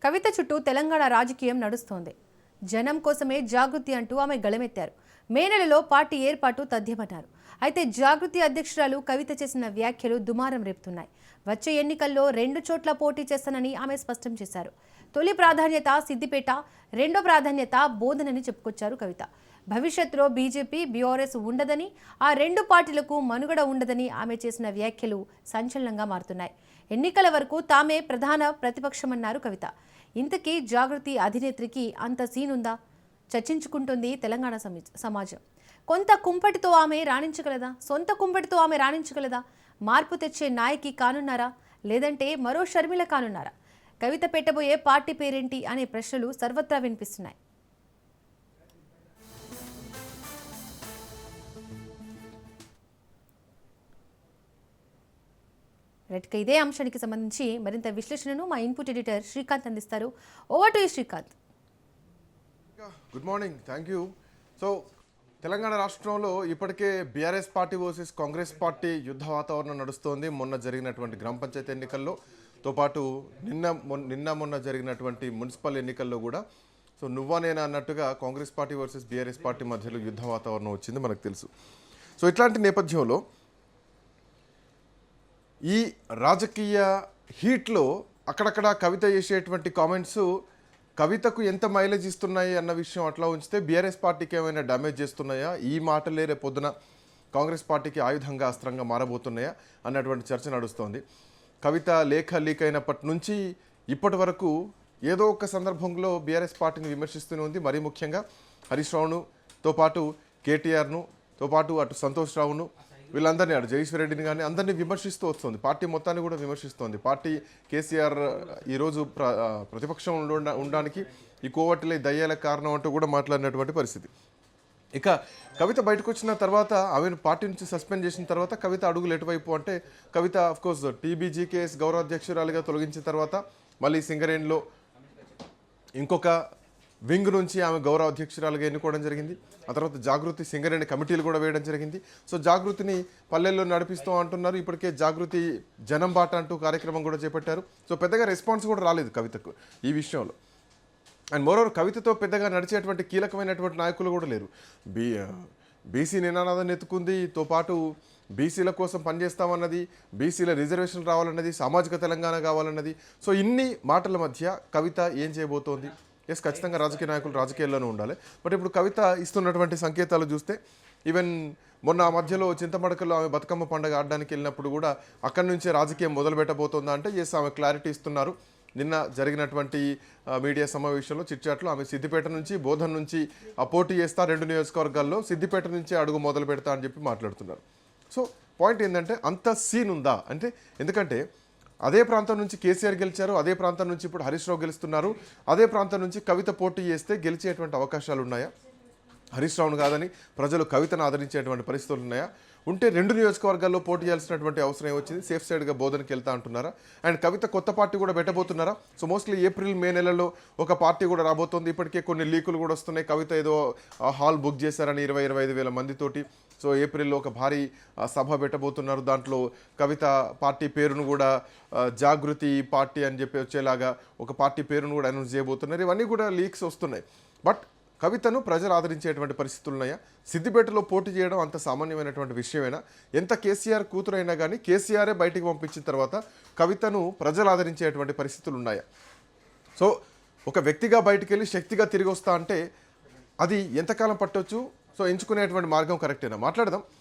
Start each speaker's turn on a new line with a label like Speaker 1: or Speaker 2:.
Speaker 1: కవిత చుట్టూ తెలంగాణ రాజకీయం నడుస్తోంది. జనం కోసమే జాగృతి అంటూ ఆమె గళమెత్తారు. మే నెలలో పార్టీ ఏర్పాటు తథ్యమన్నారు. అయితే జాగృతి అధ్యక్షురాలు కవిత చేసిన వ్యాఖ్యలు దుమారం రేపుతున్నాయి. వచ్చే ఎన్నికల్లో 2 చోట్ల పోటీ చేస్తానని ఆమె స్పష్టం చేశారు. తొలి ప్రాధాన్యత సిద్దిపేట, రెండో ప్రాధాన్యత బోధనని చెప్పుకొచ్చారు కవిత. భవిష్యత్తులో బీజేపీ, బీఆర్ఎస్ ఉండదని, ఆ 2 పార్టీలకు మనుగడ ఉండదని ఆమె చేసిన వ్యాఖ్యలు సంచలనంగా మారుతున్నాయి. ఎన్నికల వరకు తామే ప్రధాన ప్రతిపక్షమన్నారు కవిత. ఇంతకీ జాగృతి అధినేత్రికి అంత సీనుందా? చర్చించుకుంటుంది తెలంగాణ సమాజం. కొంత కుంపటితో ఆమె రాణించగలదా? సొంత కుంపటితో ఆమె రాణించగలదా? మార్పు తెచ్చే నాయకి కానున్నారా? లేదంటే మరో షర్మిల కానున్నారా? కవిత పెట్టబోయే పార్టీ పేరేంటి అనే ప్రశ్నలు సర్వత్రా వినిపిస్తున్నాయి. ఇదే అంశానికి సంబంధించి మరింత విశ్లేషణను మా ఇన్పుట్ ఎడిటర్ శ్రీకాంత్ అందిస్తారు. Over to you Srikanth.
Speaker 2: Good morning, thank you. So Telangana రాష్ట్రంలో ఇప్పటికే BRS party versus Congress party యుద్ధ వాతావరణం నడుస్తోంది. మొన్న జరిగినటువంటి గ్రామ పంచాయతీ ఎన్నికల్లోతో పాటు మొన్న జరిగినటువంటి మున్సిపల్ ఎన్నికల్లో కూడా సో నువ్వా నేనా అన్నట్టుగా Congress party versus BRS party మధ్యలో యుద్ధ వాతావరణం వచ్చింది, మనకు తెలుసు. సో ఇట్లాంటి నేపథ్యంలో ఈ రాజకీయ హీట్లో అక్కడక్కడ కవిత చేసేటువంటి కామెంట్స్ కవితకు ఎంత మైలేజ్ ఇస్తున్నాయి అన్న విషయం అట్లా ఉంచితే బీఆర్ఎస్ పార్టీకి ఏమైనా డ్యామేజ్ చేస్తున్నాయా, ఈ మాటలే రేపొద్దున కాంగ్రెస్ పార్టీకి ఆయుధంగా అస్త్రంగా మారబోతున్నాయా అన్నటువంటి చర్చ నడుస్తోంది. కవిత లేఖ లీక్ అయినప్పటి నుంచి ఇప్పటి వరకు ఏదో ఒక సందర్భంలో బీఆర్ఎస్ పార్టీని విమర్శిస్తూనే ఉంది. మరీ ముఖ్యంగా హరీష్ రావునుతో పాటు కేటీఆర్ను తో పాటు అటు సంతోష్ రావును వీళ్ళందరినీ అటు జగదీశ్వర్ రెడ్డిని కానీ అందరినీ విమర్శిస్తూ వస్తుంది. పార్టీ మొత్తాన్ని కూడా విమర్శిస్తోంది. పార్టీ కేసీఆర్ ఈరోజు ప్రతిపక్షం ఉండడానికి ఈ కోవట్లే దయ్యాల కారణం అంటూ కూడా మాట్లాడినటువంటి పరిస్థితి. ఇక కవిత బయటకు వచ్చిన తర్వాత ఆమెను పార్టీ నుంచి సస్పెండ్ చేసిన తర్వాత కవిత అడుగులు ఎటువైపు అంటే కవిత అఫ్కోర్స్ టీబీజీకేఎస్ గౌరవాధ్యక్షురాలిగా తొలగించిన తర్వాత మళ్ళీ సింగరేణిలో ఇంకొక వింగ్ నుంచి ఆమె గౌరవ అధ్యక్షురాలుగా ఎన్నుకోవడం జరిగింది. ఆ తర్వాత జాగృతి సింగరేణి కమిటీలు కూడా వేయడం జరిగింది. సో జాగృతిని పల్లెల్లో నడిపిస్తూ అంటున్నారు. ఇప్పటికే జాగృతి జనం బాట అంటూ కార్యక్రమం కూడా చేపట్టారు. సో పెద్దగా రెస్పాన్స్ కూడా రాలేదు కవితకు ఈ విషయంలో. అండ్ మోరోవర్ కవితతో పెద్దగా నడిచేటువంటి కీలకమైనటువంటి నాయకులు కూడా లేరు. బీసీ నినాదాన్ని ఎత్తుకుంది, తో పాటు బీసీల కోసం పనిచేస్తామన్నది, బీసీల రిజర్వేషన్ రావాలన్నది, సామాజిక తెలంగాణ కావాలన్నది. సో ఇన్ని మాటల మధ్య కవిత ఏం చేయబోతోంది? ఎస్, ఖచ్చితంగా రాజకీయ నాయకులు రాజకీయాల్లోనే ఉండాలి. బట్ ఇప్పుడు కవిత ఇస్తున్నటువంటి సంకేతాలు చూస్తే ఈవెన్ మొన్న మధ్యలో చింతమడకలో ఆమె బతుకమ్మ పండుగ ఆడడానికి వెళ్ళినప్పుడు కూడా అక్కడి నుంచే రాజకీయం మొదలు పెట్టబోతుందా అంటే ఎస్, ఆమె క్లారిటీ ఇస్తున్నారు. నిన్న జరిగినటువంటి మీడియా సమావేశంలో చిట్చాట్లో ఆమె సిద్దిపేట నుంచి బోధన్ నుంచి పోటీ చేస్తా, 2 నియోజకవర్గాల్లో సిద్దిపేట నుంచే అడుగు మొదలు పెడతా అని చెప్పి మాట్లాడుతున్నారు. సో పాయింట్ ఏంటంటే అంత సీన్ ఉందా అంటే, ఎందుకంటే అదే ప్రాంతం నుంచి కేసీఆర్ గెలిచారు, అదే ప్రాంతం నుంచి ఇప్పుడు హరీష్ రావు గెలుస్తున్నారు, అదే ప్రాంతం నుంచి కవిత పోటీ చేస్తే గెలిచేటువంటి అవకాశాలు ఉన్నాయా? హరీష్ రావును కాదని ప్రజలు కవితను ఆదరించేటువంటి పరిస్థితులు ఉన్నాయా? ఉంటే 2 నియోజకవర్గాల్లో పోటీ చేయాల్సినటువంటి అవసరం వచ్చింది. సేఫ్ సైడ్గా బోధనకి వెళ్తా అంటున్నారా? అండ్ కవిత కొత్త పార్టీ కూడా పెట్టబోతున్నారా? సో మోస్ట్లీ ఏప్రిల్ మే నెలలో ఒక పార్టీ కూడా రాబోతోంది. ఇప్పటికే కొన్ని లీకులు కూడా వస్తున్నాయి. కవిత ఏదో హాల్ బుక్ చేశారని 20-25 వేల మందితోటి. సో ఏప్రిల్లో ఒక భారీ సభ పెట్టబోతున్నారు. దాంట్లో కవిత పార్టీ పేరును కూడా జాగృతి పార్టీ అని చెప్పి వచ్చేలాగా ఒక పార్టీ పేరును కూడా అనౌన్స్ చేయబోతున్నారు. ఇవన్నీ కూడా లీక్స్ వస్తున్నాయి. బట్ కవితను ప్రజలు ఆదరించేటువంటి పరిస్థితులు ఉన్నాయా? సిద్దిపేటలో పోటీ చేయడం అంత సామాన్యమైనటువంటి విషయమేనా? ఎంత కేసీఆర్ కూతురైనా కానీ కేసీఆరే బయటికి పంపించిన తర్వాత కవితను ప్రజలు ఆదరించేటువంటి పరిస్థితులు ఉన్నాయా? సో ఒక వ్యక్తిగా బయటికి వెళ్ళి శక్తిగా తిరిగి వస్తా అంటే అది ఎంతకాలం పట్టొచ్చు? సో ఎంచుకునేటువంటి మార్గం కరెక్టేనా? మాట్లాడదాం.